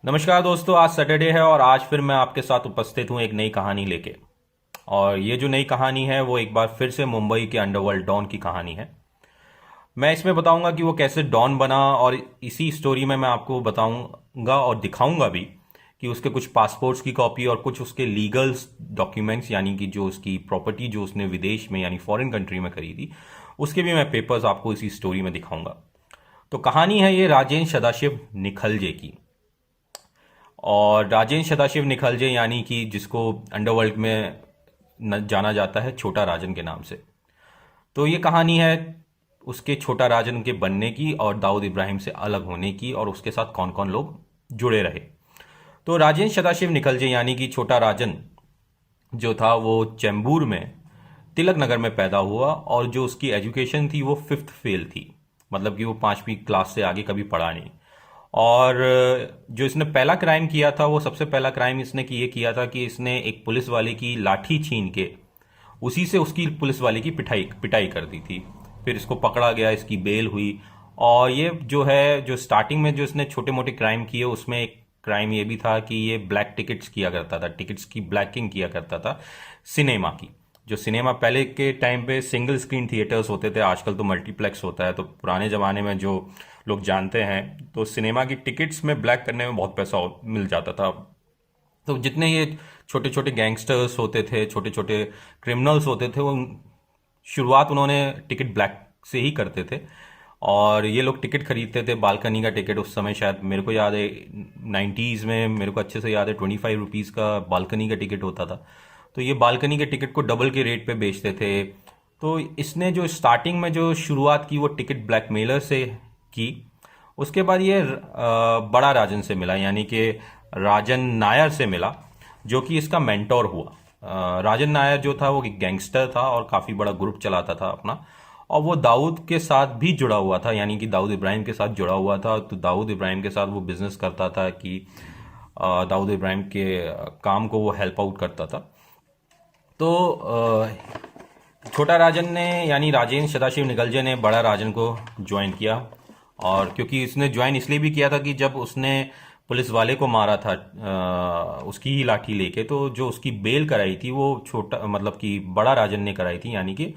नमस्कार दोस्तों, आज सैटरडे है और आज फिर मैं आपके साथ उपस्थित हूँ एक नई कहानी लेके। और ये जो नई कहानी है वो एक बार फिर से मुंबई के अंडरवर्ल्ड डॉन की कहानी है। मैं इसमें बताऊंगा कि वो कैसे डॉन बना, और इसी स्टोरी में मैं आपको बताऊंगा और दिखाऊंगा भी कि उसके कुछ पासपोर्ट्स की कॉपी और कुछ उसके लीगल डॉक्यूमेंट्स, यानी कि जो उसकी प्रॉपर्टी जो उसने विदेश में यानी फॉरेन कंट्री में खरीदी, उसके भी मैं पेपर्स आपको इसी स्टोरी में दिखाऊंगा। तो कहानी है ये राजेंद्र सदाशिव निखलजे की। और राजेंद्र सदाशिव निखलजे यानी कि जिसको अंडरवर्ल्ड में जाना जाता है छोटा राजन के नाम से। तो ये कहानी है उसके छोटा राजन के बनने की और दाऊद इब्राहिम से अलग होने की, और उसके साथ कौन कौन लोग जुड़े रहे। तो राजेंद्र सदाशिव निखलजे यानी कि छोटा राजन जो था वो चैम्बूर में तिलक नगर में पैदा हुआ, और जो उसकी एजुकेशन थी वो फिफ्थ फेल थी, मतलब कि वो 5वीं क्लास से आगे कभी पढ़ा नहीं। और जो इसने पहला क्राइम किया था, वो सबसे पहला क्राइम इसने ये किया था कि इसने एक पुलिस वाले की लाठी छीन के उसी से उसकी पुलिस वाले की पिटाई पिटाई कर दी थी। फिर इसको पकड़ा गया, इसकी बेल हुई। और ये जो है, जो स्टार्टिंग में जो इसने छोटे मोटे क्राइम किए, उसमें एक क्राइम ये भी था कि ये ब्लैक टिकट्स किया करता था, टिकट्स की ब्लैकिंग किया करता था सिनेमा की। जो सिनेमा पहले के टाइम पे सिंगल स्क्रीन थिएटर्स होते थे, आजकल तो मल्टीप्लेक्स होता है। तो पुराने ज़माने में जो लोग जानते हैं, तो सिनेमा की टिकट्स में ब्लैक करने में बहुत पैसा मिल जाता था। तो जितने ये छोटे छोटे गैंगस्टर्स होते थे, छोटे छोटे क्रिमिनल्स होते थे, वो शुरुआत उन्होंने टिकट ब्लैक से ही करते थे। और ये लोग टिकट खरीदते थे, बालकनी का टिकट। उस समय शायद मेरे को याद है 90s में, मेरे को अच्छे से याद है 25 रुपीज़ का बालकनी का टिकट होता था। तो ये बालकनी के टिकट को डबल के रेट पे बेचते थे। तो इसने जो स्टार्टिंग में जो शुरुआत की वो टिकट ब्लैकमेलर से की। उसके बाद ये बड़ा राजन से मिला, यानी कि राजन नायर से मिला, जो कि इसका मेंटोर हुआ। राजन नायर जो था वो एक गैंगस्टर था और काफ़ी बड़ा ग्रुप चलाता था अपना। और वो दाऊद के साथ भी जुड़ा हुआ था, यानी कि दाऊद इब्राहिम के साथ जुड़ा हुआ था। तो दाऊद इब्राहिम के साथ वो बिजनेस करता था कि दाऊद इब्राहिम के काम को वो हेल्प आउट करता था। तो छोटा राजन ने यानी राजेंद्र सदाशिव निखलजे ने बड़ा राजन को ज्वाइन किया। और क्योंकि इसने ज्वाइन इसलिए भी किया था कि जब उसने पुलिस वाले को मारा था उसकी ही लाठी लेके, तो जो उसकी बेल कराई थी वो छोटा, मतलब कि बड़ा राजन ने कराई थी, यानी कि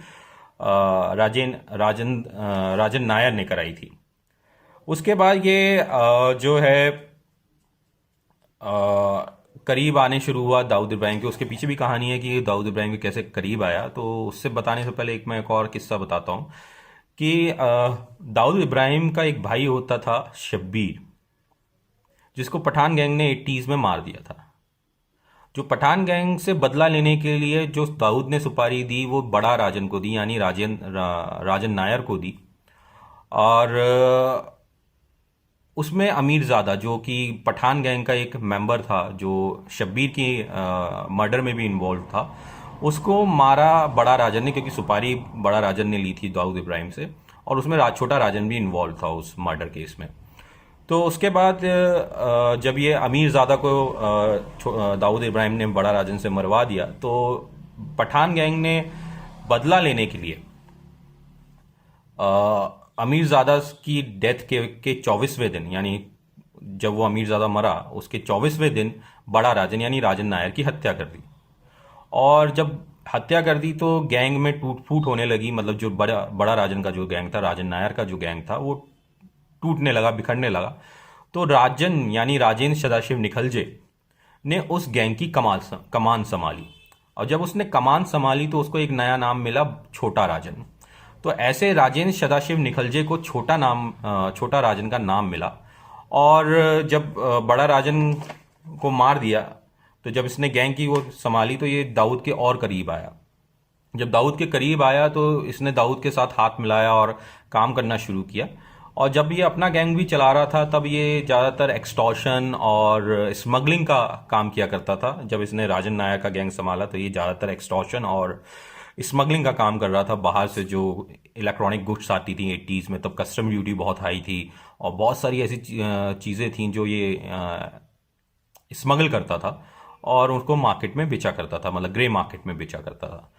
राजन नायर ने कराई थी। उसके बाद ये जो है करीब आने शुरू हुआ दाऊद इब्राहिम के। उसके पीछे भी कहानी है कि दाऊद इब्राहिम के कैसे करीब आया। तो उससे बताने से पहले मैं एक और किस्सा बताता हूँ कि दाऊद इब्राहिम का एक भाई होता था शब्बीर, जिसको पठान गैंग ने 80s में मार दिया था। जो पठान गैंग से बदला लेने के लिए जो दाऊद ने सुपारी दी वो बड़ा राजन को दी, यानी राजन नायर को दी। और उसमें अमीरजादा जो कि पठान गैंग का एक मेंबर था, जो शब्बीर की मर्डर में भी इन्वॉल्व था, उसको मारा बड़ा राजन ने, क्योंकि सुपारी बड़ा राजन ने ली थी दाऊद इब्राहिम से। और उसमें छोटा राजन भी इन्वॉल्व था उस मर्डर केस में। तो उसके बाद जब ये अमीरजादा को दाऊद इब्राहिम ने बड़ा राजन से मरवा दिया, तो पठान गैंग ने बदला लेने के लिए अमीरजादा की डेथ के 24वें दिन, यानी जब वो अमीरजादा मरा उसके 24वें दिन बड़ा राजन यानी राजन नायर की हत्या कर दी। और जब हत्या कर दी तो गैंग में टूट फूट होने लगी। मतलब जो बड़ा बड़ा राजन का जो गैंग था, राजन नायर का जो गैंग था, वो टूटने लगा, बिखरने लगा। तो राजन यानी राजेंद्र सदाशिव निखलजे ने उस गैंग की कमान संभाली। और जब उसने कमान संभाली तो उसको एक नया नाम मिला, छोटा राजन। तो ऐसे राजेंद्र सदाशिव निखलजे को छोटा राजन का नाम मिला। और जब बड़ा राजन को मार दिया, तो जब इसने गैंग की वो संभाली, तो ये दाऊद के और करीब आया। जब दाऊद के करीब आया तो इसने दाऊद के साथ हाथ मिलाया और काम करना शुरू किया। और जब ये अपना गैंग भी चला रहा था, तब ये ज़्यादातर एक्सटॉर्शन और स्मगलिंग का काम किया करता था। जब इसने राजन नायर का गैंग संभाला तो ये ज़्यादातर एक्सटॉर्शन और स्मगलिंग का काम कर रहा था। बाहर से जो इलेक्ट्रॉनिक गुड्स आती थी 80s में, तब कस्टम ड्यूटी बहुत हाई थी और बहुत सारी ऐसी चीज़ें थीं जो ये स्मगल करता था और उसको मार्केट में बेचा करता था, मतलब ग्रे मार्केट में बेचा करता था।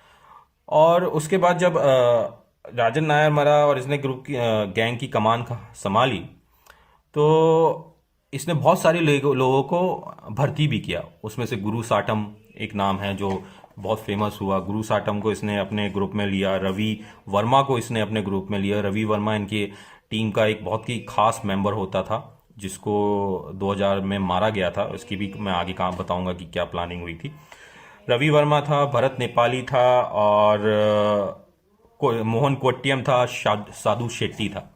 और उसके बाद जब राजन नायर मरा और इसने ग्रुप की गैंग की कमान संभाली, तो इसने बहुत सारे लोगों को भर्ती भी किया। उसमें से गुरु साटम एक नाम है जो बहुत फेमस हुआ। गुरु साटम को इसने अपने ग्रुप में लिया। रवि वर्मा को इसने अपने ग्रुप में लिया। रवि वर्मा इनकी टीम का एक बहुत ही खास मेंबर होता था, जिसको 2000 में मारा गया था। उसकी भी मैं आगे काम बताऊंगा कि क्या प्लानिंग हुई थी। रवि वर्मा था, भरत नेपाली था, और मोहन कोट्यम था, साधु शेट्टी था।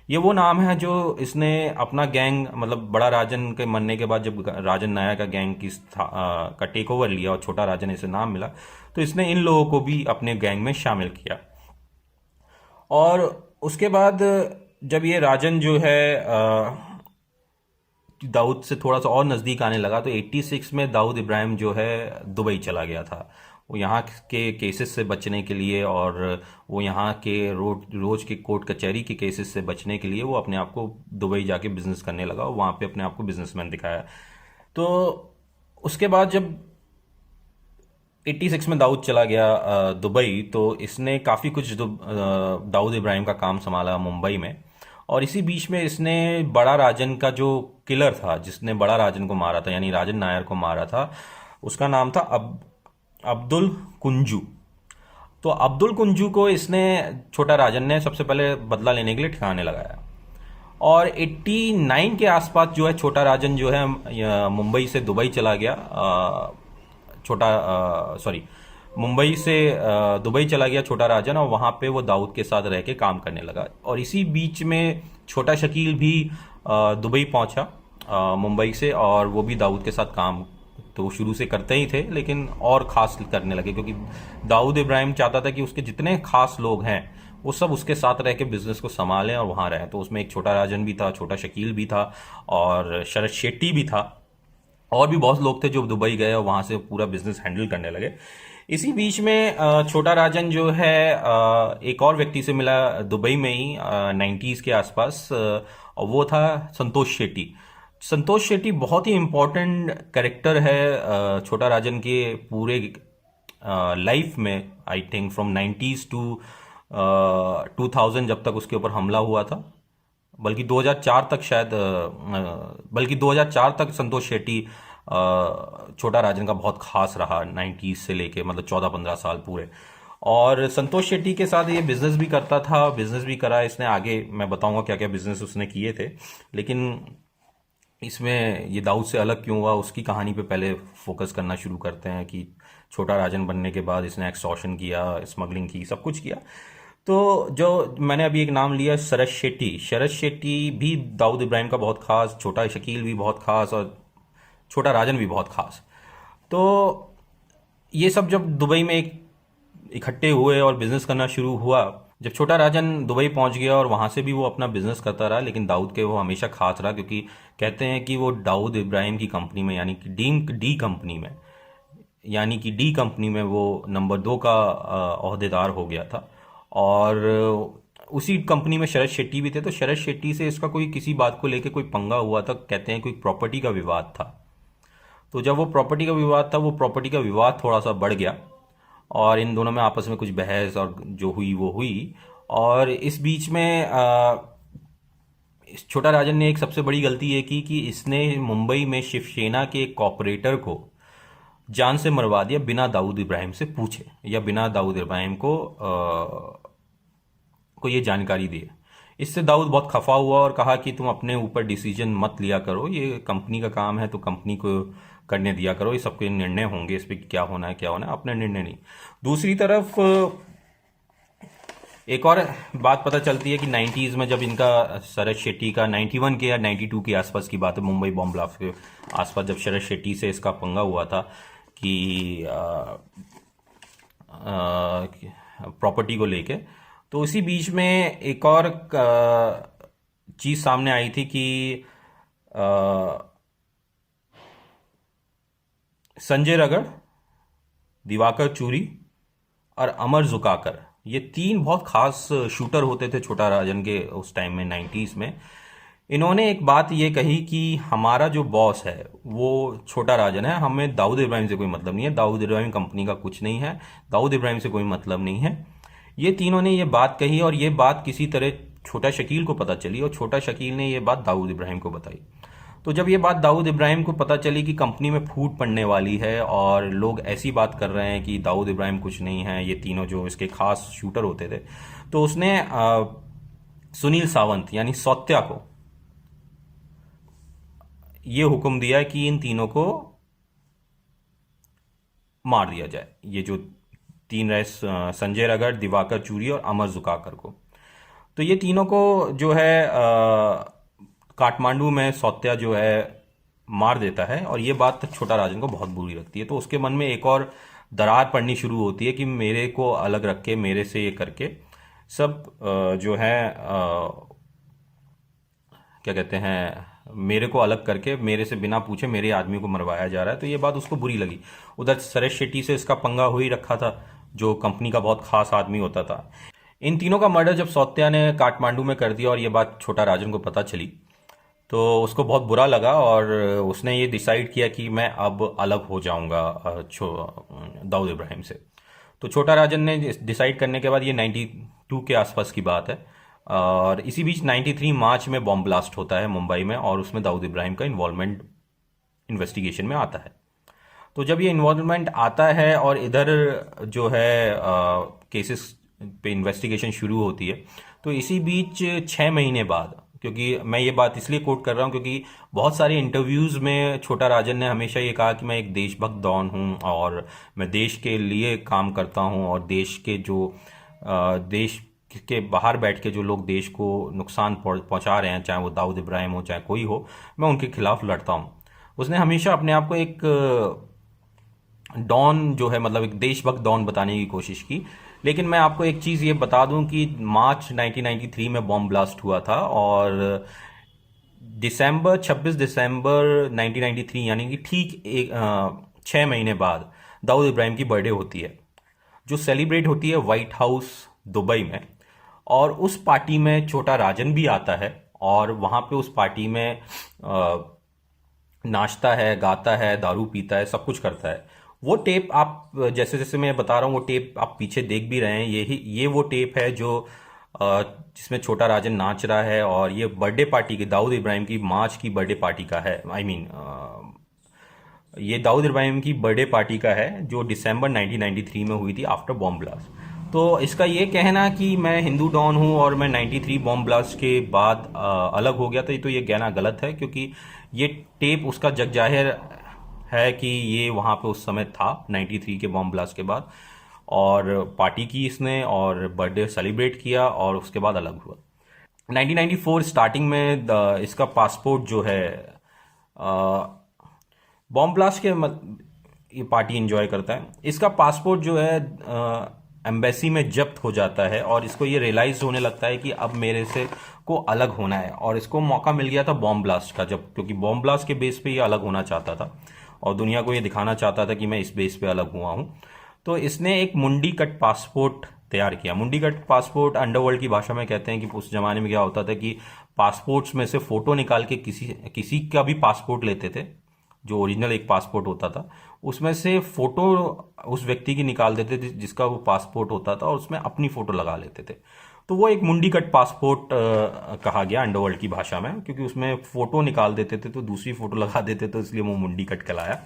ये वो नाम है जो इसने अपना गैंग, मतलब बड़ा राजन के मरने के बाद जब राजन नायक का गैंग का टेक ओवर लिया और छोटा राजन इसे नाम मिला, तो इसने इन लोगों को भी अपने गैंग में शामिल किया। और उसके बाद जब ये राजन जो है दाऊद से थोड़ा सा और नज़दीक आने लगा, तो 86 में दाऊद इब्राहिम जो है दुबई चला गया था। वो यहाँ के केसेस से बचने के लिए, और वो यहाँ के रोज के कोर्ट कचहरी के केसेस से बचने के लिए वो अपने आप को दुबई जाके बिजनेस करने लगा, वहाँ पे अपने आप को बिजनेसमैन दिखाया। तो उसके बाद जब 86 में दाऊद चला गया दुबई, तो इसने काफ़ी कुछ दाऊद इब्राहिम का काम संभाला मुंबई में। और इसी बीच में इसने बड़ा राजन का जो किलर था, जिसने बड़ा राजन को मारा था, यानी राजन नायर को मारा था, उसका नाम था अब्दुल कुंजू। तो अब्दुल कुंजू को इसने, छोटा राजन ने सबसे पहले बदला लेने के लिए ठिकाने लगाया। और 89 के आसपास जो है छोटा राजन जो है मुंबई से दुबई चला गया। मुंबई से दुबई चला गया छोटा राजन, और वहाँ पे वो दाऊद के साथ रह के काम करने लगा। और इसी बीच में छोटा शकील भी दुबई पहुँचा मुंबई से, और वो भी दाऊद के साथ काम तो शुरू से करते ही थे, लेकिन और ख़ास करने लगे, क्योंकि दाऊद इब्राहिम चाहता था कि उसके जितने खास लोग हैं वो सब उसके साथ रह के बिजनेस को संभालें और वहाँ रहें। तो उसमें एक छोटा राजन भी था, छोटा शकील भी था, और शरद शेट्टी भी था, और भी बहुत लोग थे जो दुबई गए और वहाँ से पूरा बिजनेस हैंडल करने लगे। इसी बीच में छोटा राजन जो है एक और व्यक्ति से मिला दुबई में ही 90s के आसपास, और वो था संतोष शेट्टी। संतोष शेट्टी बहुत ही इम्पोर्टेंट कैरेक्टर है छोटा राजन के पूरे लाइफ में। I think from 90s to 2000, जब तक उसके ऊपर हमला हुआ था, बल्कि 2004 तक शायद, बल्कि 2004 तक संतोष शेट्टी छोटा राजन का बहुत खास रहा, 90s से लेके, मतलब 14-15 साल पूरे। और संतोष शेट्टी के साथ ये बिजनेस भी करता था, बिजनेस भी करा इसने। आगे मैं बताऊंगा क्या क्या बिजनेस उसने किए थे, लेकिन इसमें ये दाऊद से अलग क्यों हुआ उसकी कहानी पे पहले फोकस करना शुरू करते हैं कि छोटा राजन बनने के बाद इसने एक्सटॉर्शन किया, स्मगलिंग की, सब कुछ किया। तो जो मैंने अभी एक नाम लिया, शरद शेट्टी। शरद शेट्टी भी दाऊद इब्राहिम का बहुत खास, छोटा शकील भी बहुत खास, और छोटा राजन भी बहुत खास। तो ये सब जब दुबई में इकट्ठे हुए और बिजनेस करना शुरू हुआ, जब छोटा राजन दुबई पहुंच गया और वहां से भी वो अपना बिजनेस करता रहा, लेकिन दाऊद के वो हमेशा खास रहा, क्योंकि कहते हैं कि वो दाऊद इब्राहिम की कंपनी में, यानी कि डी कंपनी में वो नंबर 2 का ओहदेदार हो गया था। और उसी कंपनी में शरद शेट्टी भी थे। तो शरद शेट्टी से इसका कोई किसी बात को लेके कोई पंगा हुआ था, कहते हैं कोई प्रॉपर्टी का विवाद था। तो जब वो प्रॉपर्टी का विवाद था, वो प्रॉपर्टी का विवाद थोड़ा सा बढ़ गया, और इन दोनों में आपस में कुछ बहस और जो हुई वो हुई। और इस बीच में इस छोटा राजन ने एक सबसे बड़ी गलती ये की कि इसने मुंबई में शिवसेना के एक कॉपरेटर को जान से मरवा दिया, बिना दाऊद इब्राहिम से पूछे, या बिना दाऊद इब्राहिम को ये जानकारी दी। इससे दाऊद बहुत खफा हुआ और कहा कि तुम अपने ऊपर डिसीजन मत लिया करो, ये कंपनी का काम है तो कंपनी को करने दिया करो, ये सबके निर्णय होंगे, इस पर क्या होना है अपना निर्णय नहीं। दूसरी तरफ एक और बात पता चलती है कि 90s में जब इनका शरद शेट्टी का 91 के या 92 के आसपास की बात है, मुंबई बॉम्ब ब्लास्ट के आसपास, जब शरद शेट्टी से इसका पंगा हुआ था कि प्रॉपर्टी को लेके, तो उसी बीच में एक और चीज़ सामने आई थी कि संजय रगड़, दिवाकर चूरी और अमर जुकाकर, ये 3 बहुत खास शूटर होते थे छोटा राजन के उस टाइम में 90s में। इन्होंने एक बात ये कही कि हमारा जो बॉस है वो छोटा राजन है, हमें दाऊद इब्राहिम से कोई मतलब नहीं है, दाऊद इब्राहिम कंपनी का कुछ नहीं है, दाऊद इब्राहिम से कोई मतलब नहीं है। ये तीनों ने ये बात कही, और ये बात किसी तरह छोटा शकील को पता चली, और छोटा शकील ने ये बात दाऊद इब्राहिम को बताई। तो जब ये बात दाऊद इब्राहिम को पता चली कि कंपनी में फूट पड़ने वाली है और लोग ऐसी बात कर रहे हैं कि दाऊद इब्राहिम कुछ नहीं है, ये तीनों जो इसके खास शूटर होते थे, तो उसने सुनील सावंत यानी सौत्या को ये हुक्म दिया कि इन तीनों को मार दिया जाए। ये जो तीन रहे, संजय रगड़, दिवाकर चूरी और अमर जुकाकर को, तो ये तीनों को जो है काठमांडू में सौत्या जो है मार देता है। और ये बात छोटा राजन को बहुत बुरी लगती है, तो उसके मन में एक और दरार पड़नी शुरू होती है कि मेरे को अलग रख के, मेरे से ये करके सब जो है क्या कहते हैं, मेरे को अलग करके, मेरे से बिना पूछे मेरे आदमी को मरवाया जा रहा है। तो ये बात उसको बुरी लगी। उधर सरेश शेट्टी से इसका पंगा हो ही रखा था, जो कंपनी का बहुत खास आदमी होता था। इन तीनों का मर्डर जब सौत्या ने काठमांडू में कर दिया और ये बात छोटा राजन को पता चली, तो उसको बहुत बुरा लगा और उसने ये डिसाइड किया कि मैं अब अलग हो जाऊंगा दाऊद इब्राहिम से। तो छोटा राजन ने डिसाइड करने के बाद, ये 92 के आसपास की बात है, और इसी बीच 93 मार्च में बॉम्ब ब्लास्ट होता है मुंबई में, और उसमें दाऊद इब्राहिम का इन्वॉल्वमेंट इन्वेस्टिगेशन में आता है। तो जब ये इन्वॉल्वमेंट आता है और इधर जो है केसेस पे इन्वेस्टिगेशन शुरू होती है, तो इसी बीच 6 महीने बाद, क्योंकि मैं ये बात इसलिए कोट कर रहा हूँ क्योंकि बहुत सारे इंटरव्यूज़ में छोटा राजन ने हमेशा ये कहा कि मैं एक देशभक्त डॉन हूँ और मैं देश के लिए काम करता हूँ, और देश के जो देश के बाहर बैठ के जो लोग देश को नुकसान पहुंचा रहे हैं, चाहे वो दाऊद इब्राहिम हो चाहे कोई हो, मैं उनके खिलाफ लड़ता हूँ। उसने हमेशा अपने आप को एक डॉन जो है, मतलब एक देशभक्त डॉन बताने की कोशिश की। लेकिन मैं आपको एक चीज़ ये बता दूं कि मार्च 1993 में बॉम्ब ब्लास्ट हुआ था, और 26 दिसंबर 1993 यानी कि ठीक 6 महीने बाद दाऊद इब्राहिम की बर्थडे होती है, जो सेलिब्रेट होती है व्हाइट हाउस दुबई में। और उस पार्टी में छोटा राजन भी आता है, और वहाँ पे उस पार्टी में नाचता है, गाता है, दारू पीता है, सब कुछ करता है। वो टेप आप जैसे जैसे मैं बता रहा हूँ, वो टेप आप पीछे देख भी रहे हैं, ये वो टेप है जो जिसमें छोटा राजन नाच रहा है, और ये बर्थडे पार्टी की, दाऊद इब्राहिम की मार्च की बर्थडे पार्टी का है। ये दाऊद इब्राहिम की बर्थडे पार्टी का है, जो दिसंबर 1993 में हुई थी आफ्टर बॉम्ब ब्लास्ट। तो इसका ये कहना कि मैं हिंदू डॉन हूँ और मैं 93 बॉम्ब ब्लास्ट के बाद अलग हो गया था, तो ये कहना गलत है, क्योंकि ये टेप उसका जग जाहिर है कि ये वहाँ पे उस समय था 93 के बॉम्ब ब्लास्ट के बाद, और पार्टी की इसने और बर्थडे सेलिब्रेट किया, और उसके बाद अलग हुआ। 1994 स्टार्टिंग में इसका पासपोर्ट जो है बॉम्ब ब्लास्ट के ये पार्टी एंजॉय करता है, इसका पासपोर्ट जो है एम्बेसी में जब्त हो जाता है, और इसको ये रियलाइज होने लगता है कि अब मेरे से को अलग होना है। और इसको मौका मिल गया था बॉम्ब ब्लास्ट का, जब क्योंकि बॉम्ब ब्लास्ट के बेस पे ये अलग होना चाहता था और दुनिया को ये दिखाना चाहता था कि मैं इस बेस पे अलग हुआ हूँ। तो इसने एक मुंडी कट पासपोर्ट तैयार किया। मुंडी कट पासपोर्ट अंडरवर्ल्ड की भाषा में कहते हैं कि उस जमाने में क्या होता था कि पासपोर्ट्स में से फोटो निकाल के किसी का भी पासपोर्ट लेते थे, जो ओरिजिनल एक पासपोर्ट होता था, उसमें से फोटो उस व्यक्ति की निकाल देते थे जिसका वो पासपोर्ट होता था, और उसमें अपनी फोटो लगा लेते थे। तो वो एक मुंडी कट पासपोर्ट कहा गया अंडरवर्ल्ड की भाषा में, क्योंकि उसमें फोटो निकाल देते थे तो दूसरी फोटो लगा देते थे, इसलिए वो मुंडी कट कहलाया।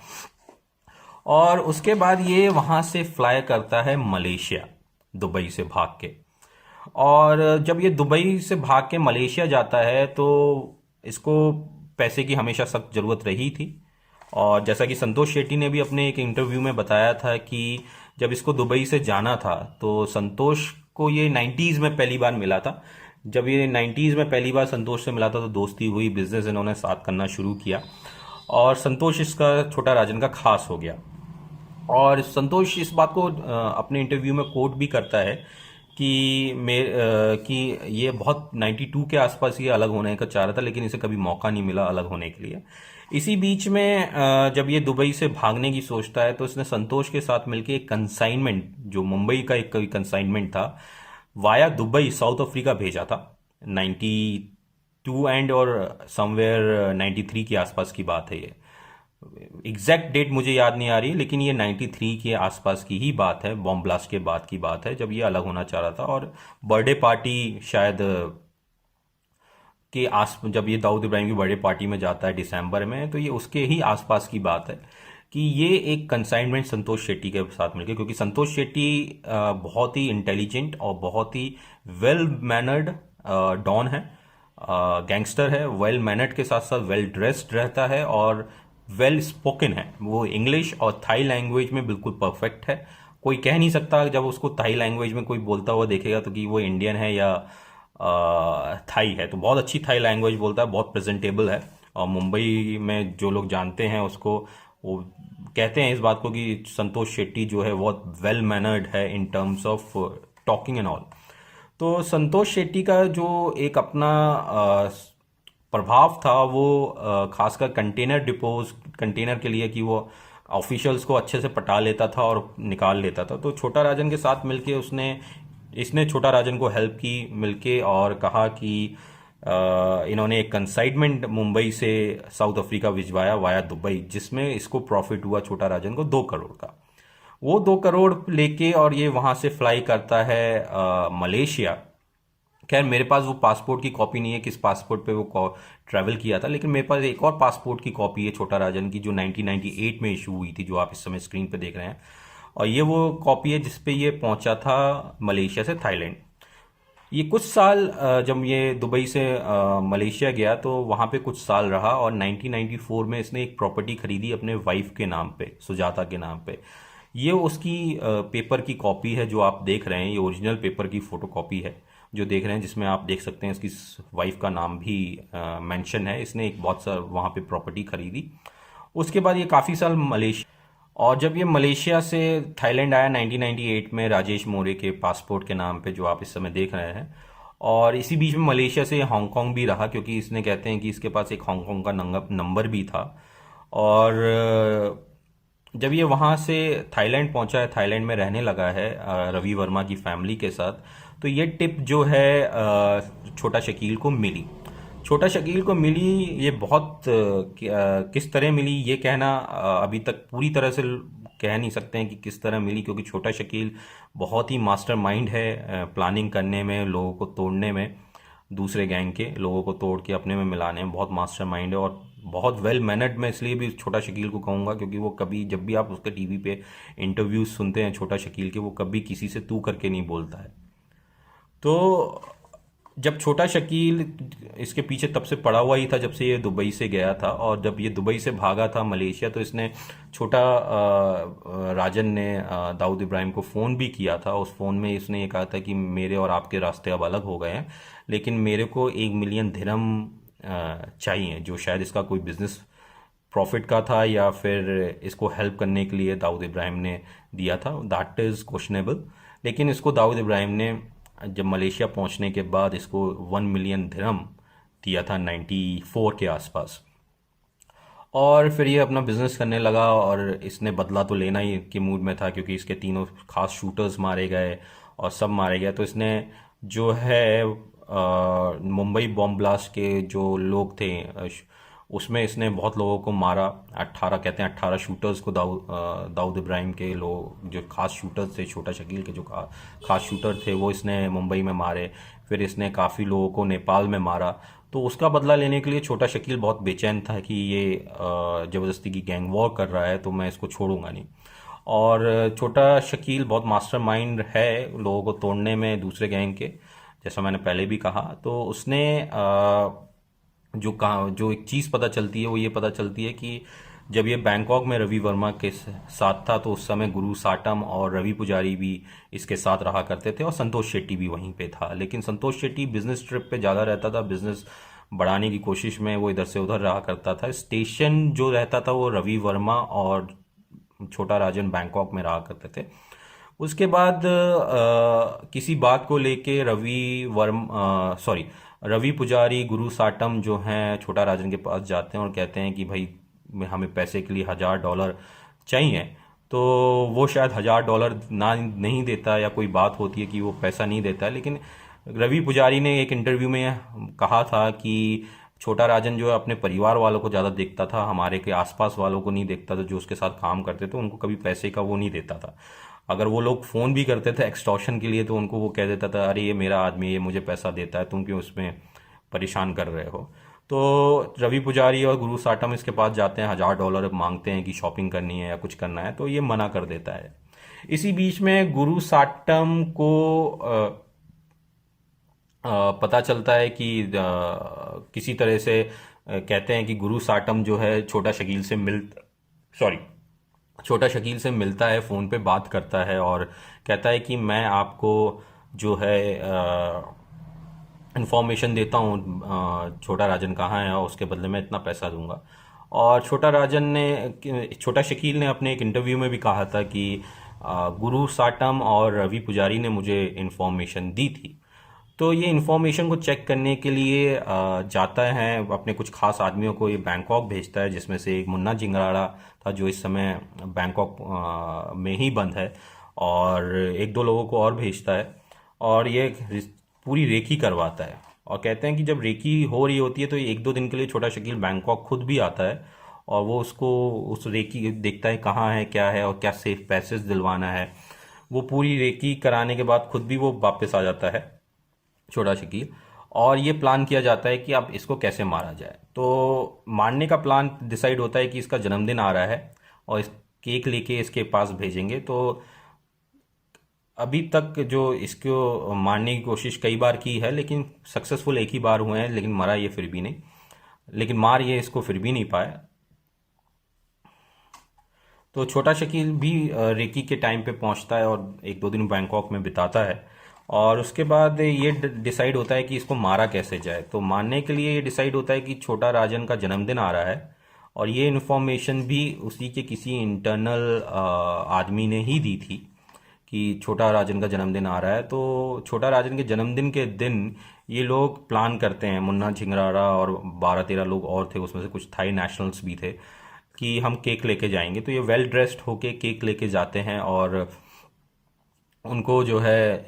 और उसके बाद ये वहां से फ्लाई करता है मलेशिया, दुबई से भाग के। और जब ये दुबई से भाग के मलेशिया जाता है, तो इसको पैसे की हमेशा सख्त ज़रूरत रही थी। और जैसा कि संतोष शेट्टी ने भी अपने एक इंटरव्यू में बताया था कि जब इसको दुबई से जाना था, तो संतोष को ये 90s में पहली बार मिला था। जब ये 90s में पहली बार संतोष से मिला था, तो दोस्ती हुई, बिजनेस इन्होंने साथ करना शुरू किया, और संतोष इसका छोटा राजन का खास हो गया। और संतोष इस बात को अपने इंटरव्यू में कोट भी करता है कि ये बहुत 92 के आसपास ये अलग होने का चाह रहा था, लेकिन इसे कभी मौका नहीं मिला अलग होने के लिए। इसी बीच में जब ये दुबई से भागने की सोचता है, तो इसने संतोष के साथ मिलकर एक कंसाइनमेंट, जो मुंबई का एक कंसाइनमेंट था, वाया दुबई साउथ अफ्रीका भेजा था। 92 एंड और समवेयर 93 के आसपास की बात है। ये एग्जैक्ट डेट मुझे याद नहीं आ रही, लेकिन ये 93 के आसपास की ही बात है, बॉम्ब ब्लास्ट के बाद की बात है, जब ये अलग होना चाह रहा था। और बर्थडे पार्टी शायद के आस जब ये दाऊद इब्राहिम की बर्थडे पार्टी में जाता है दिसंबर में, तो ये उसके ही आसपास की बात है कि ये एक कंसाइनमेंट संतोष शेट्टी के साथ मिलकर, क्योंकि संतोष शेट्टी बहुत ही इंटेलिजेंट और बहुत ही वेल मैनर्ड डॉन है, गैंगस्टर है, वेल मैनर्ड के साथ साथ वेल ड्रेस्ड रहता है और वेल स्पोकन है। वो इंग्लिश और थाई लैंग्वेज में बिल्कुल परफेक्ट है। कोई कह नहीं सकता जब उसको थाई लैंग्वेज में कोई बोलता हुआ देखेगा तो कि वो इंडियन है या थाई है। तो बहुत अच्छी थाई लैंग्वेज बोलता है, बहुत प्रेजेंटेबल है। और मुंबई में जो लोग जानते हैं उसको, वो कहते हैं इस बात को कि संतोष शेट्टी जो है बहुत वेल मैनर्ड है in terms of talking and all. तो संतोष शेट्टी का जो एक अपना प्रभाव था वो खासकर कंटेनर डिपोज, कंटेनर के लिए, कि वो ऑफिशियल्स को अच्छे से पटा लेता था और निकाल लेता था। तो छोटा राजन के साथ मिलके इसने छोटा राजन को हेल्प की मिलके, और कहा कि इन्होंने एक कंसाइनमेंट मुंबई से साउथ अफ्रीका भिजवाया वाया दुबई, जिसमें इसको प्रॉफिट हुआ छोटा राजन को 2 करोड़ का। वो 2 करोड़ लेके और ये वहां से फ्लाई करता है मलेशिया। खैर मेरे पास वो पासपोर्ट की कॉपी नहीं है किस पासपोर्ट पे वो ट्रैवल किया था, लेकिन मेरे पास एक और पासपोर्ट की कॉपी है छोटा राजन की, जो 1998 में इशू हुई थी, जो आप इस समय स्क्रीन पे देख रहे हैं। और ये वो कॉपी है जिसपे ये पहुंचा था मलेशिया से थाईलैंड। ये कुछ साल जब ये दुबई से मलेशिया गया तो वहाँ पे कुछ साल रहा, और 1994 में इसने एक प्रॉपर्टी खरीदी अपने वाइफ के नाम पे, सुजाता के नाम पे। ये उसकी पेपर की कॉपी है जो आप देख रहे हैं, ये ओरिजिनल पेपर की फोटो कॉपी है जो देख रहे हैं, जिसमें आप देख सकते हैं इसकी वाइफ का नाम भी मेंशन है। इसने एक बहुत सा वहाँ पे प्रॉपर्टी खरीदी। उसके बाद ये काफ़ी साल मलेशिया, और जब ये मलेशिया से थाईलैंड आया 1998 में राजेश मोरे के पासपोर्ट के नाम पे, जो आप इस समय देख रहे हैं। और इसी बीच में मलेशिया से हांगकांग भी रहा, क्योंकि इसने कहते हैं कि इसके पास एक हांगकांग का नंबर भी था। और जब ये वहाँ से थाईलैंड पहुंचा है, थाईलैंड में रहने लगा है रवि वर्मा की फैमिली के साथ, तो ये टिप जो है छोटा शकील को मिली। छोटा शकील को मिली, ये बहुत किस तरह मिली ये कहना अभी तक पूरी तरह से कह नहीं सकते हैं कि किस तरह मिली, क्योंकि छोटा शकील बहुत ही मास्टरमाइंड है प्लानिंग करने में, लोगों को तोड़ने में, दूसरे गैंग के लोगों को तोड़ के अपने में मिलाने में बहुत मास्टरमाइंड है, और बहुत वेल मैनर्ड। मैं इसलिए भी छोटा शकील को कहूँगा क्योंकि वो कभी, जब भी आप उसके टीवी पे इंटरव्यूज सुनते हैं छोटा शकील के, वो कभी किसी से तू करके नहीं बोलता है। तो जब छोटा शकील इसके पीछे तब से पड़ा हुआ ही था जब से ये दुबई से गया था, और जब ये दुबई से भागा था मलेशिया, तो इसने छोटा राजन ने दाऊद इब्राहिम को फ़ोन भी किया था। उस फ़ोन में इसने ये कहा था कि मेरे और आपके रास्ते अब अलग हो गए हैं, लेकिन मेरे को 1 मिलियन दिरहम चाहिए, जो शायद इसका कोई बिजनेस प्रॉफिट का था या फिर इसको हेल्प करने के लिए दाऊद इब्राहिम ने दिया था, दैट इज़ क्वेश्चनेबल। लेकिन इसको दाऊद इब्राहिम ने जब मलेशिया पहुंचने के बाद इसको 1 मिलियन दिरहम दिया था 94 के आसपास। और फिर ये अपना बिजनेस करने लगा, और इसने बदला तो लेना ही के मूड में था, क्योंकि इसके 3 खास शूटर्स मारे गए और सब मारे गए। तो इसने जो है मुंबई बॉम्ब ब्लास्ट के जो लोग थे उसमें इसने बहुत लोगों को मारा। 18 कहते हैं 18 शूटर्स को दाऊद इब्राहिम के लोग, जो खास शूटर्स थे, छोटा शकील के जो खास शूटर थे, वो इसने मुंबई में मारे। फिर इसने काफ़ी लोगों को नेपाल में मारा। तो उसका बदला लेने के लिए छोटा शकील बहुत बेचैन था कि ये ज़बरदस्ती की गैंग वॉर कर रहा है, तो मैं इसको छोड़ूंगा नहीं। और छोटा शकील बहुत मास्टरमाइंड है लोगों को तोड़ने में दूसरे गैंग के, जैसा मैंने पहले भी कहा। तो उसने जो एक चीज़ पता चलती है वो ये पता चलती है कि जब ये बैंकॉक में रवि वर्मा के साथ था, तो उस समय गुरु साटम और रवि पुजारी भी इसके साथ रहा करते थे, और संतोष शेट्टी भी वहीं पे था। लेकिन संतोष शेट्टी बिजनेस ट्रिप पे ज़्यादा रहता था, बिजनेस बढ़ाने की कोशिश में वो इधर से उधर रहा करता था। स्टेशन जो रहता था वो रवि वर्मा और छोटा राजन बैंकॉक में रहा करते थे। उसके बाद किसी बात को लेके रवि पुजारी, गुरु साटम जो हैं छोटा राजन के पास जाते हैं और कहते हैं कि भाई हमें पैसे के लिए $1000 चाहिए। तो वो शायद $1000 ना नहीं देता, या कोई बात होती है कि वो पैसा नहीं देता है। लेकिन रवि पुजारी ने एक इंटरव्यू में कहा था कि छोटा राजन जो है अपने परिवार वालों को ज़्यादा देखता था, हमारे के आसपास वालों को नहीं देखता था, जो उसके साथ काम करते थे उनको कभी पैसे का वो नहीं देता था। अगर वो लोग फ़ोन भी करते थे एक्सटॉर्शन के लिए, तो उनको वो कह देता था, अरे ये मेरा आदमी है, ये मुझे पैसा देता है, तुम क्यों उसमें परेशान कर रहे हो। तो रवि पुजारी और गुरु साटम इसके पास जाते हैं, $1000 मांगते हैं कि शॉपिंग करनी है या कुछ करना है, तो ये मना कर देता है। इसी बीच में गुरु साटम को पता चलता है कि किसी तरह से कहते हैं कि गुरु साटम जो है सॉरी छोटा शकील से मिलता है, फ़ोन पे बात करता है और कहता है कि मैं आपको जो है इन्फॉर्मेशन देता हूँ, छोटा राजन कहाँ है और उसके बदले में इतना पैसा दूंगा। और छोटा शकील ने अपने एक इंटरव्यू में भी कहा था कि गुरु साटम और रवि पुजारी ने मुझे इन्फॉर्मेशन दी थी। तो ये इन्फॉर्मेशन को चेक करने के लिए जाता है, अपने कुछ खास आदमियों को ये बैंकॉक भेजता है, जिसमें से एक मुन्ना जिंगराड़ा था जो इस समय बैंकॉक में ही बंद है, और एक दो लोगों को और भेजता है, और ये पूरी रेकी करवाता है। और कहते हैं कि जब रेकी हो रही होती है तो ये 1-2 दिन के लिए छोटा शकील बैंकॉक खुद भी आता है, और वो उसको उस रेकी देखता है कहाँ है क्या है और क्या सेफ पैसेज दिलवाना है। वो पूरी रेकी कराने के बाद खुद भी वो वापस आ जाता है, छोटा शकील। और ये प्लान किया जाता है कि अब इसको कैसे मारा जाए। तो मारने का प्लान डिसाइड होता है कि इसका जन्मदिन आ रहा है और इस केक लेके इसके पास भेजेंगे। तो अभी तक जो इसको मारने की कोशिश कई बार की है, लेकिन सक्सेसफुल एक ही बार हुए हैं, लेकिन मरा ये फिर भी नहीं, लेकिन मार ये इसको फिर भी नहीं पाए। तो छोटा शकील भी रेकी के टाइम पे पहुंचता है और 1-2 दिन बैंकॉक में बिताता है, और उसके बाद ये डिसाइड होता है कि इसको मारा कैसे जाए। तो मारने के लिए ये डिसाइड होता है कि छोटा राजन का जन्मदिन आ रहा है, और ये इन्फॉर्मेशन भी उसी के किसी इंटरनल आदमी ने ही दी थी कि छोटा राजन का जन्मदिन आ रहा है। तो छोटा राजन के जन्मदिन के दिन ये लोग प्लान करते हैं, मुन्ना झिंगराड़ा और 12-13 लोग और थे, उसमें से कुछ थाई नेशनल्स भी थे, कि हम केक लेके जाएंगे। तो ये वेल ड्रेस्ड होके केक लेके जाते हैं, और उनको जो है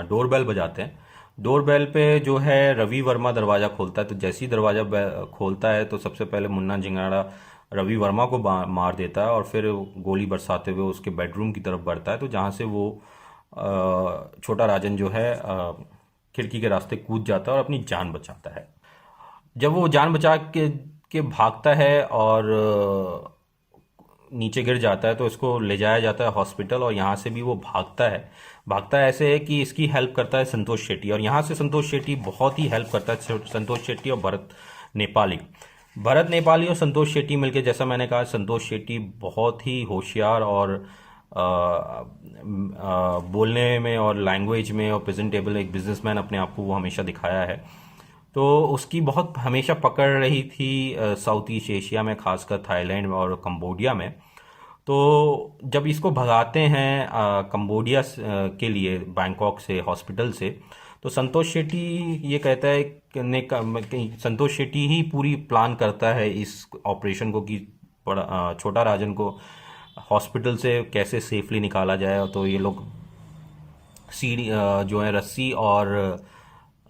डोरबेल बजाते हैं। डोरबेल पे जो है रवि वर्मा दरवाज़ा खोलता है। तो जैसे ही दरवाज़ा खोलता है तो सबसे पहले मुन्ना जिंगाड़ा रवि वर्मा को मार देता है, और फिर गोली बरसाते हुए उसके बेडरूम की तरफ बढ़ता है, तो जहाँ से वो छोटा राजन जो है खिड़की के रास्ते कूद जाता है और अपनी जान बचाता है। जब वो जान बचा के भागता है और नीचे गिर जाता है, तो इसको ले जाया जाता है हॉस्पिटल, और यहाँ से भी वो भागता है ऐसे है कि इसकी हेल्प करता है संतोष शेट्टी, और यहाँ से संतोष शेट्टी बहुत ही हेल्प करता है। संतोष शेट्टी और भरत नेपाली और संतोष शेट्टी मिलकर, जैसा मैंने कहा, संतोष शेट्टी बहुत ही होशियार और बोलने में और लैंग्वेज में और प्रेजेंटेबल एक बिजनेसमैन अपने आप को वो हमेशा दिखाया है। तो उसकी बहुत हमेशा पकड़ रही थी साउथ ईस्ट एशिया में, खासकर थाईलैंड और कंबोडिया में। तो जब इसको भगाते हैं कंबोडिया के लिए बैंकॉक से हॉस्पिटल से, तो संतोष शेट्टी ये कहता है कि संतोष शेट्टी ही पूरी प्लान करता है इस ऑपरेशन को, कि छोटा राजन को हॉस्पिटल से कैसे सेफली निकाला जाए। तो ये लोग सीढ़ी जो है रस्सी और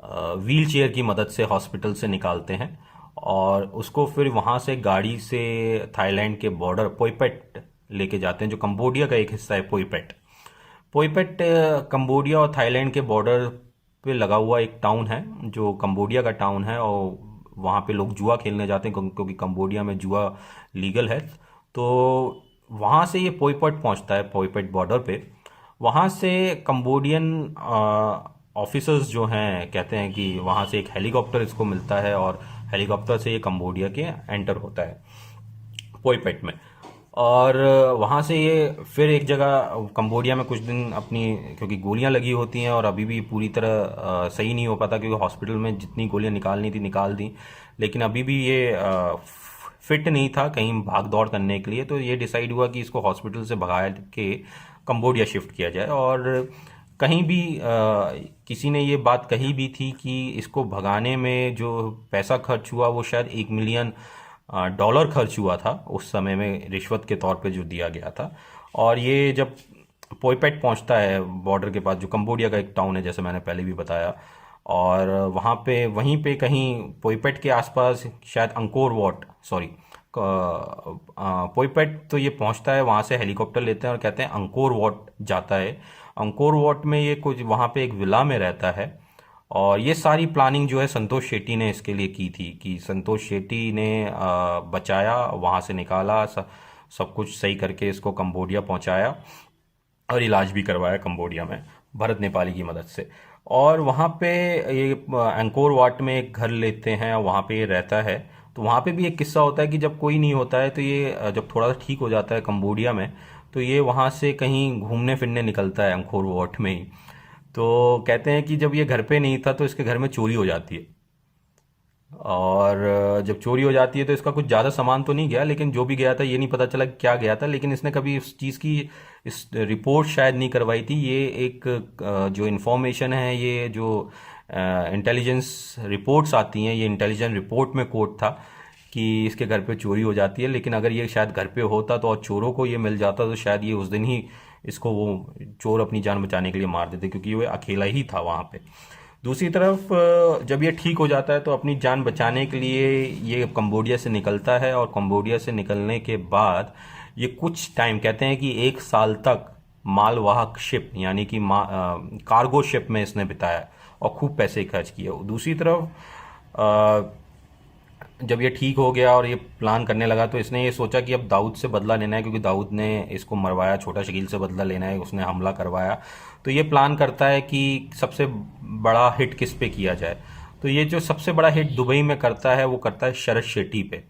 व्हील चेयर की मदद से हॉस्पिटल से निकालते हैं, और उसको फिर वहाँ से गाड़ी से थाईलैंड के बॉर्डर पोईपेट लेके जाते हैं, जो कंबोडिया का एक हिस्सा है। पोईपेट कंबोडिया और थाईलैंड के बॉर्डर पे लगा हुआ एक टाउन है, जो कंबोडिया का टाउन है, और वहाँ पे लोग जुआ खेलने जाते हैं क्योंकि कंबोडिया में जुआ लीगल है। तो वहाँ से ये पोईपेट पहुँचता है, पोईपेट बॉर्डर पे। वहाँ से कंबोडियन ऑफिसर्स जो हैं कहते हैं कि वहाँ से एक हेलीकॉप्टर इसको मिलता है, और हेलीकॉप्टर से ये कंबोडिया के एंटर होता है पोईपेट में। और वहाँ से ये फिर एक जगह कंबोडिया में कुछ दिन अपनी, क्योंकि गोलियां लगी होती हैं और अभी भी पूरी तरह सही नहीं हो पाता, क्योंकि हॉस्पिटल में जितनी गोलियां निकालनी थी निकाल दी, लेकिन अभी भी ये फिट नहीं था कहीं भाग दौड़ करने के लिए। तो ये डिसाइड हुआ कि इसको हॉस्पिटल से भगा के कंबोडिया शिफ्ट किया जाए। और कहीं भी किसी ने ये बात कही भी थी कि इसको भगाने में जो पैसा खर्च हुआ वो शायद $1 मिलियन खर्च हुआ था उस समय में, रिश्वत के तौर पे जो दिया गया था। और ये जब पोईपेट पहुंचता है बॉर्डर के पास, जो कंबोडिया का एक टाउन है जैसे मैंने पहले भी बताया, और वहीं पे कहीं पोईपेट के आसपास शायद पोईपेट तो ये पहुंचता है, वहाँ से हेलीकॉप्टर लेते हैं और कहते हैं अंकोर वॉट जाता है। अंकोर वॉट में ये कुछ वहाँ पे एक विला में रहता है, और ये सारी प्लानिंग जो है संतोष शेट्टी ने इसके लिए की थी कि संतोष शेट्टी ने बचाया, वहाँ से निकाला, सब कुछ सही करके इसको कंबोडिया पहुँचाया और इलाज भी करवाया कंबोडिया में भरत नेपाली की मदद से। और वहाँ पे ये एंकोर वाट में एक घर लेते हैं और वहाँ पे ये रहता है। तो वहाँ पे भी एक किस्सा होता है कि जब कोई नहीं होता है तो ये जब थोड़ा सा ठीक हो जाता है कंबोडिया में, तो ये वहाँ से कहीं घूमने फिरने निकलता है एंकोर वाट में ही। तो कहते हैं कि जब ये घर पे नहीं था तो इसके घर में चोरी हो जाती है। और जब चोरी हो जाती है तो इसका कुछ ज़्यादा सामान तो नहीं गया, लेकिन जो भी गया था ये नहीं पता चला कि क्या गया था। लेकिन इसने कभी इस चीज़ की इस रिपोर्ट शायद नहीं करवाई थी। ये एक जो इन्फॉर्मेशन है, ये जो इंटेलिजेंस रिपोर्ट्स आती हैं, ये इंटेलिजेंस रिपोर्ट में कोट था कि इसके घर पे चोरी हो जाती है। लेकिन अगर ये शायद घर पे होता तो और चोरों को ये मिल जाता तो शायद ये उस दिन ही इसको वो चोर अपनी जान बचाने के लिए मार देते, क्योंकि वो अकेला ही था वहाँ पे। दूसरी तरफ जब ये ठीक हो जाता है तो अपनी जान बचाने के लिए ये कंबोडिया से निकलता है। और कंबोडिया से निकलने के बाद ये कुछ टाइम, कहते हैं कि 1 साल तक मालवाहक शिप यानी कि कार्गो शिप में इसने बिताया और खूब पैसे खर्च किए। दूसरी तरफ जब ये ठीक हो गया और ये प्लान करने लगा तो इसने ये सोचा कि अब दाऊद से बदला लेना है, क्योंकि दाऊद ने इसको मरवाया, छोटा शकील से बदला लेना है, उसने हमला करवाया। तो ये प्लान करता है कि सबसे बड़ा हिट किस पे किया जाए। तो ये जो सबसे बड़ा हिट दुबई में करता है वो करता है शरद शेट्टी पे।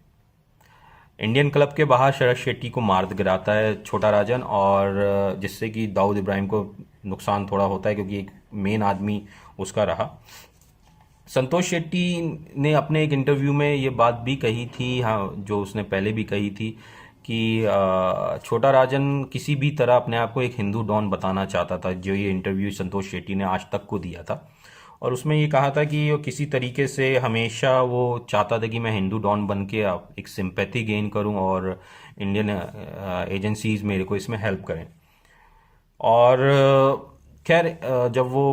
इंडियन क्लब के बाहर शरद शेट्टी को मार गिराता है छोटा राजन, और जिससे कि दाऊद इब्राहिम को नुकसान थोड़ा होता है, क्योंकि एक मेन आदमी उसका रहा। संतोष शेट्टी ने अपने एक इंटरव्यू में ये बात भी कही थी, हाँ, जो उसने पहले भी कही थी कि छोटा राजन किसी भी तरह अपने आप को एक हिंदू डॉन बताना चाहता था। जो ये इंटरव्यू संतोष शेट्टी ने आज तक को दिया था, और उसमें ये कहा था कि वो किसी तरीके से हमेशा वो चाहता था कि मैं हिंदू डॉन बन के एक सिंपैथी गेन करूं और इंडियन एजेंसीज मेरे को इसमें हेल्प करें। और खैर जब वो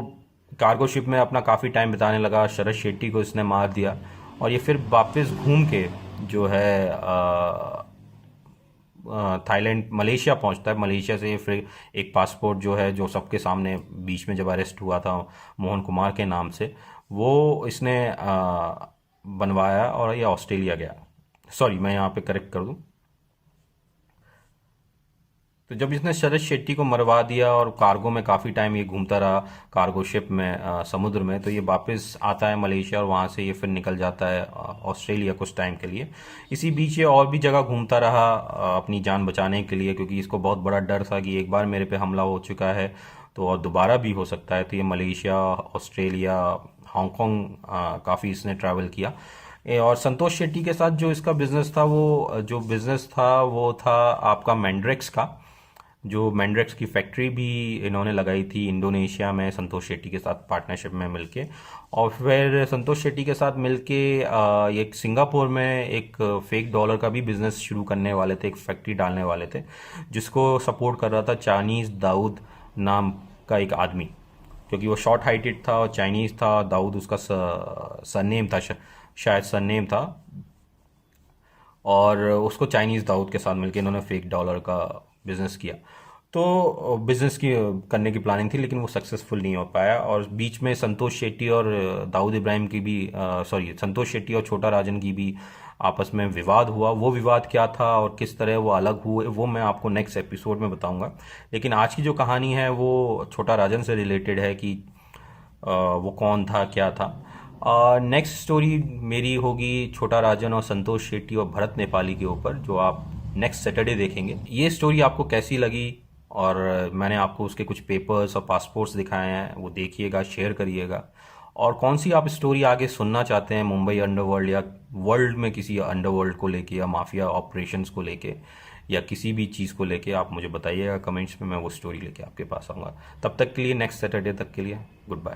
कार्गो शिप में अपना काफ़ी टाइम बिताने लगा, शरद शेट्टी को इसने मार दिया और ये फिर वापस घूम के जो है थाईलैंड, मलेशिया पहुंचता है। मलेशिया से फिर एक पासपोर्ट जो है, जो सबके सामने बीच में जब अरेस्ट हुआ था मोहन कुमार के नाम से, वो इसने बनवाया और ये ऑस्ट्रेलिया गया। सॉरी, मैं यहाँ पे करेक्ट कर दूं। तो जब इसने शरद शेट्टी को मरवा दिया और कार्गो में काफ़ी टाइम ये घूमता रहा, कार्गो शिप में समुद्र में, तो ये वापस आता है मलेशिया और वहाँ से ये फिर निकल जाता है ऑस्ट्रेलिया कुछ टाइम के लिए। इसी बीच ये और भी जगह घूमता रहा अपनी जान बचाने के लिए, क्योंकि इसको बहुत बड़ा डर था कि एक बार मेरे पे हमला हो चुका है तो और दोबारा भी हो सकता है। तो ये मलेशिया, ऑस्ट्रेलिया, हांगकॉन्ग काफ़ी इसने ट्रैवल किया। और संतोष शेट्टी के साथ जो इसका बिजनेस था, वो जो बिजनेस था वो था आपका मैंड्रेक्स का। जो मैंड्रेक्स की फैक्ट्री भी इन्होंने लगाई थी इंडोनेशिया में संतोष शेट्टी के साथ पार्टनरशिप में मिलके। और फिर संतोष शेट्टी के साथ मिलके एक सिंगापुर में एक फेक डॉलर का भी बिजनेस शुरू करने वाले थे, एक फैक्ट्री डालने वाले थे, जिसको सपोर्ट कर रहा था चाइनीज़ दाऊद नाम का एक आदमी, क्योंकि वो शॉर्ट हाइटेड था और चाइनीज़ था। दाऊद उसका सरनेम था, शायद सरनेम था, और उसको चाइनीज़ दाऊद के साथ मिलकर इन्होंने फेक डॉलर का बिजनेस किया। तो बिजनेस की करने की प्लानिंग थी, लेकिन वो सक्सेसफुल नहीं हो पाया। और बीच में संतोष शेट्टी और दाऊद इब्राहिम की भी संतोष शेट्टी और छोटा राजन की भी आपस में विवाद हुआ। वो विवाद क्या था और किस तरह वो अलग हुए, वो मैं आपको नेक्स्ट एपिसोड में बताऊंगा। लेकिन आज की जो कहानी है वो छोटा राजन से रिलेटेड है कि वो कौन था, क्या था। नेक्स्ट स्टोरी मेरी होगी छोटा राजन और संतोष शेट्टी और भरत नेपाली के ऊपर, जो आप नेक्स्ट सैटरडे देखेंगे। ये स्टोरी आपको कैसी लगी, और मैंने आपको उसके कुछ पेपर्स और पासपोर्ट्स दिखाए हैं, वो देखिएगा, शेयर करिएगा। और कौन सी आप स्टोरी आगे सुनना चाहते हैं मुंबई अंडरवर्ल्ड या वर्ल्ड में किसी अंडरवर्ल्ड को लेके, या माफिया ऑपरेशंस को लेके, या किसी भी चीज़ को लेके, आप मुझे बताइएगा कमेंट्स में। मैं वो स्टोरी लेके आपके पास आऊँगा। तब तक के लिए, नेक्स्ट सैटरडे तक के लिए, गुड बाय।